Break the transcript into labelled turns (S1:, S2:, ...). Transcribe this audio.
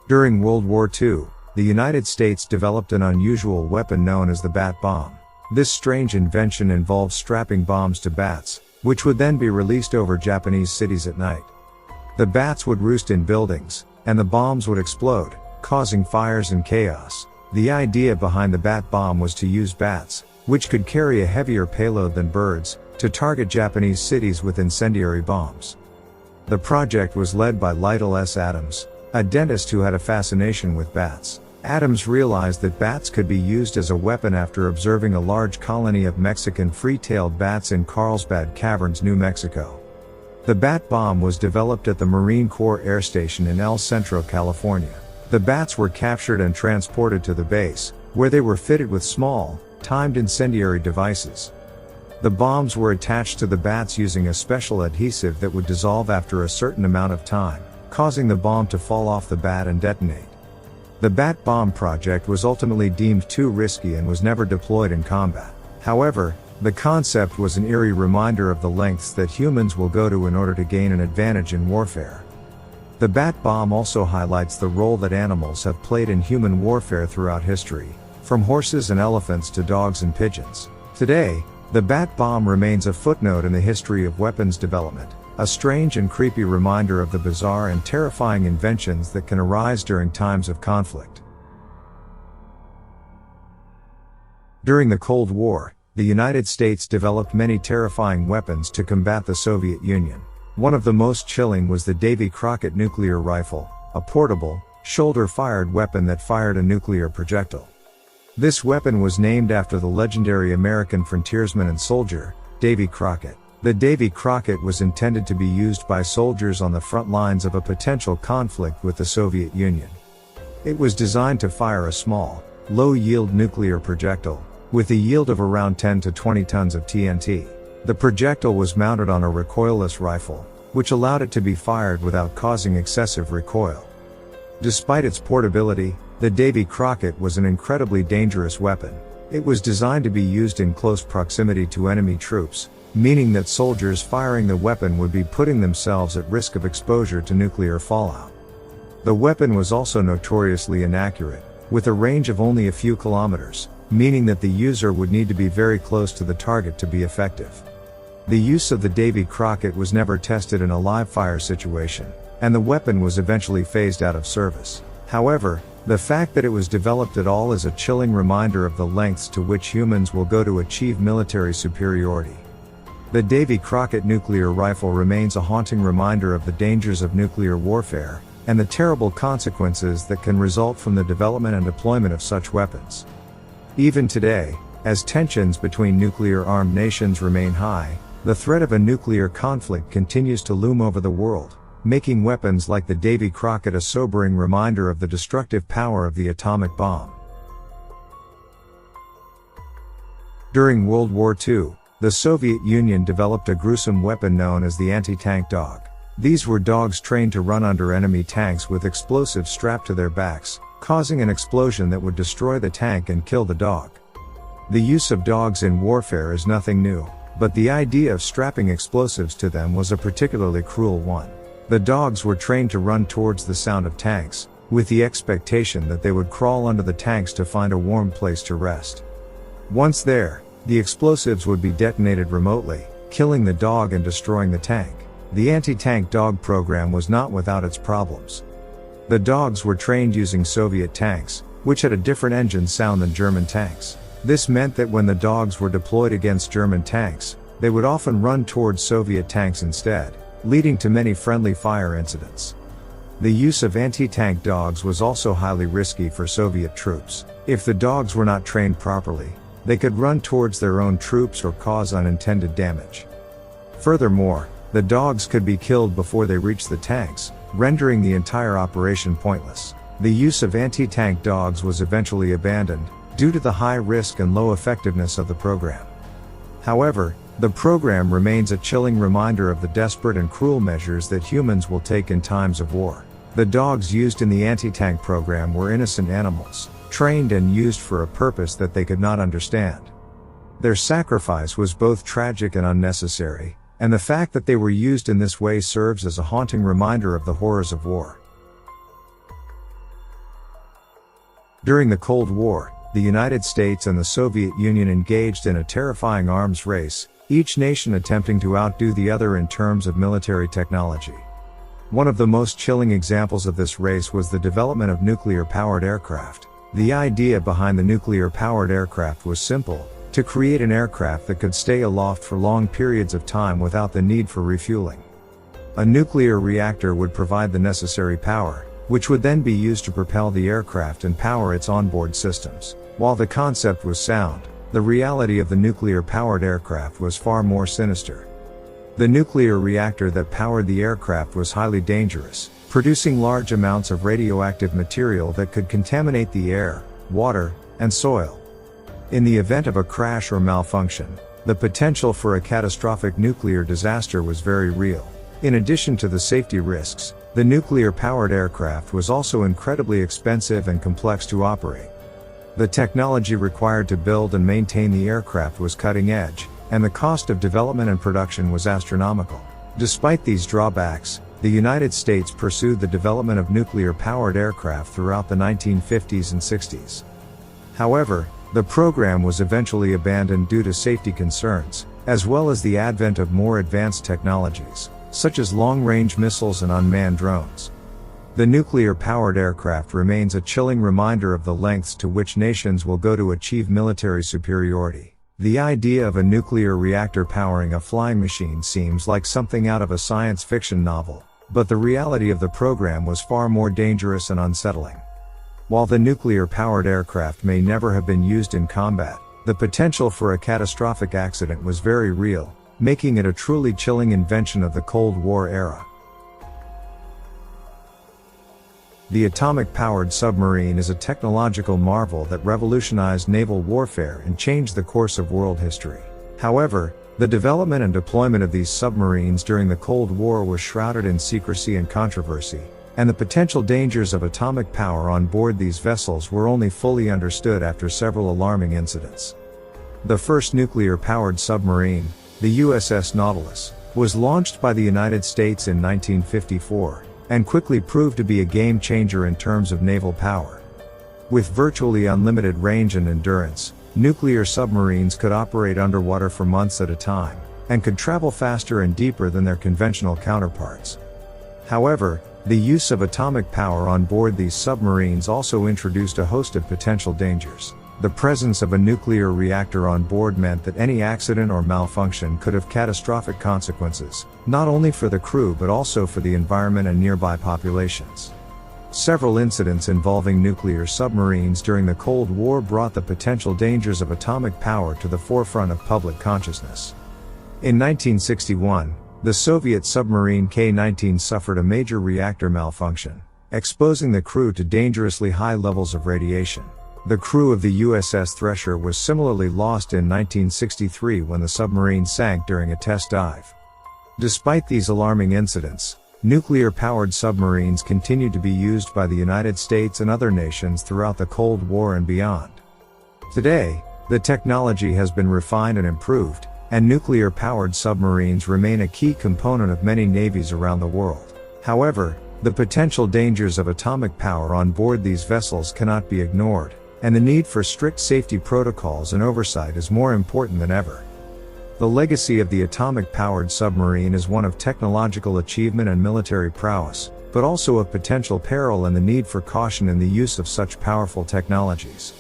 S1: During World War II, the United States developed an unusual weapon known as the bat bomb. This strange invention involved strapping bombs to bats, which would then be released over Japanese cities at night. The bats would roost in buildings, and the bombs would explode, causing fires and chaos. The idea behind the bat bomb was to use bats, which could carry a heavier payload than birds, to target Japanese cities with incendiary bombs. The project was led by Lytle S. Adams, a dentist who had a fascination with bats. Adams realized that bats could be used as a weapon after observing a large colony of Mexican free-tailed bats in Carlsbad Caverns, New Mexico. The bat bomb was developed at the Marine Corps Air Station in El Centro, California. The bats were captured and transported to the base, where they were fitted with small, timed incendiary devices. The bombs were attached to the bats using a special adhesive that would dissolve after a certain amount of time, causing the bomb to fall off the bat and detonate. The bat bomb project was ultimately deemed too risky and was never deployed in combat. However, the concept was an eerie reminder of the lengths that humans will go to in order to gain an advantage in warfare. The bat bomb also highlights the role that animals have played in human warfare throughout history, from horses and elephants to dogs and pigeons. Today, the bat bomb remains a footnote in the history of weapons development, a strange and creepy reminder of the bizarre and terrifying inventions that can arise during times of conflict. During the Cold War, the United States developed many terrifying weapons to combat the Soviet Union. One of the most chilling was the Davy Crockett nuclear rifle, a portable, shoulder-fired weapon that fired a nuclear projectile. This weapon was named after the legendary American frontiersman and soldier, Davy Crockett. The Davy Crockett was intended to be used by soldiers on the front lines of a potential conflict with the Soviet Union. It was designed to fire a small, low-yield nuclear projectile, with a yield of around 10 to 20 tons of TNT. The projectile was mounted on a recoilless rifle, which allowed it to be fired without causing excessive recoil. Despite its portability, the Davy Crockett was an incredibly dangerous weapon. It was designed to be used in close proximity to enemy troops, meaning that soldiers firing the weapon would be putting themselves at risk of exposure to nuclear fallout. The weapon was also notoriously inaccurate, with a range of only a few kilometers, meaning that the user would need to be very close to the target to be effective. The use of the Davy Crockett was never tested in a live-fire situation, and the weapon was eventually phased out of service. However, the fact that it was developed at all is a chilling reminder of the lengths to which humans will go to achieve military superiority. The Davy Crockett nuclear rifle remains a haunting reminder of the dangers of nuclear warfare, and the terrible consequences that can result from the development and deployment of such weapons. Even today, as tensions between nuclear-armed nations remain high, the threat of a nuclear conflict continues to loom over the world, making weapons like the Davy Crockett a sobering reminder of the destructive power of the atomic bomb. During World War II, the Soviet Union developed a gruesome weapon known as the anti-tank dog. These were dogs trained to run under enemy tanks with explosives strapped to their backs, causing an explosion that would destroy the tank and kill the dog. The use of dogs in warfare is nothing new, but the idea of strapping explosives to them was a particularly cruel one. The dogs were trained to run towards the sound of tanks, with the expectation that they would crawl under the tanks to find a warm place to rest. Once there, the explosives would be detonated remotely, killing the dog and destroying the tank. The anti-tank dog program was not without its problems. The dogs were trained using Soviet tanks, which had a different engine sound than German tanks. This meant that when the dogs were deployed against German tanks, they would often run towards Soviet tanks instead, leading to many friendly fire incidents. The use of anti-tank dogs was also highly risky for Soviet troops. If the dogs were not trained properly, they could run towards their own troops or cause unintended damage. Furthermore, the dogs could be killed before they reached the tanks, rendering the entire operation pointless. The use of anti-tank dogs was eventually abandoned, due to the high risk and low effectiveness of the program. However, the program remains a chilling reminder of the desperate and cruel measures that humans will take in times of war. The dogs used in the anti-tank program were innocent animals, trained and used for a purpose that they could not understand. Their sacrifice was both tragic and unnecessary, and the fact that they were used in this way serves as a haunting reminder of the horrors of war. During the Cold War, the United States and the Soviet Union engaged in a terrifying arms race, each nation attempting to outdo the other in terms of military technology. One of the most chilling examples of this race was the development of nuclear-powered aircraft. The idea behind the nuclear-powered aircraft was simple: to create an aircraft that could stay aloft for long periods of time without the need for refueling. A nuclear reactor would provide the necessary power, which would then be used to propel the aircraft and power its onboard systems. While the concept was sound, the reality of the nuclear-powered aircraft was far more sinister. The nuclear reactor that powered the aircraft was highly dangerous, producing large amounts of radioactive material that could contaminate the air, water, and soil. In the event of a crash or malfunction, the potential for a catastrophic nuclear disaster was very real. In addition to the safety risks, the nuclear-powered aircraft was also incredibly expensive and complex to operate. The technology required to build and maintain the aircraft was cutting edge, and the cost of development and production was astronomical. Despite these drawbacks, the United States pursued the development of nuclear-powered aircraft throughout the 1950s and 60s. However, the program was eventually abandoned due to safety concerns, as well as the advent of more advanced technologies, such as long-range missiles and unmanned drones. The nuclear-powered aircraft remains a chilling reminder of the lengths to which nations will go to achieve military superiority. The idea of a nuclear reactor powering a flying machine seems like something out of a science fiction novel, but the reality of the program was far more dangerous and unsettling. While the nuclear-powered aircraft may never have been used in combat, the potential for a catastrophic accident was very real, making it a truly chilling invention of the Cold War era. The atomic-powered submarine is a technological marvel that revolutionized naval warfare and changed the course of world history. However, the development and deployment of these submarines during the Cold War was shrouded in secrecy and controversy, and the potential dangers of atomic power on board these vessels were only fully understood after several alarming incidents. The first nuclear-powered submarine, the USS Nautilus, was launched by the United States in 1954, and quickly proved to be a game-changer in terms of naval power. With virtually unlimited range and endurance, nuclear submarines could operate underwater for months at a time, and could travel faster and deeper than their conventional counterparts. However, the use of atomic power on board these submarines also introduced a host of potential dangers. The presence of a nuclear reactor on board meant that any accident or malfunction could have catastrophic consequences, not only for the crew but also for the environment and nearby populations. Several incidents involving nuclear submarines during the Cold War brought the potential dangers of atomic power to the forefront of public consciousness. In 1961, the Soviet submarine K-19 suffered a major reactor malfunction, exposing the crew to dangerously high levels of radiation. The crew of the USS Thresher was similarly lost in 1963 when the submarine sank during a test dive. Despite these alarming incidents, nuclear-powered submarines continued to be used by the United States and other nations throughout the Cold War and beyond. Today, the technology has been refined and improved, and nuclear-powered submarines remain a key component of many navies around the world. However, the potential dangers of atomic power on board these vessels cannot be ignored, and the need for strict safety protocols and oversight is more important than ever. The legacy of the atomic-powered submarine is one of technological achievement and military prowess, but also of potential peril and the need for caution in the use of such powerful technologies.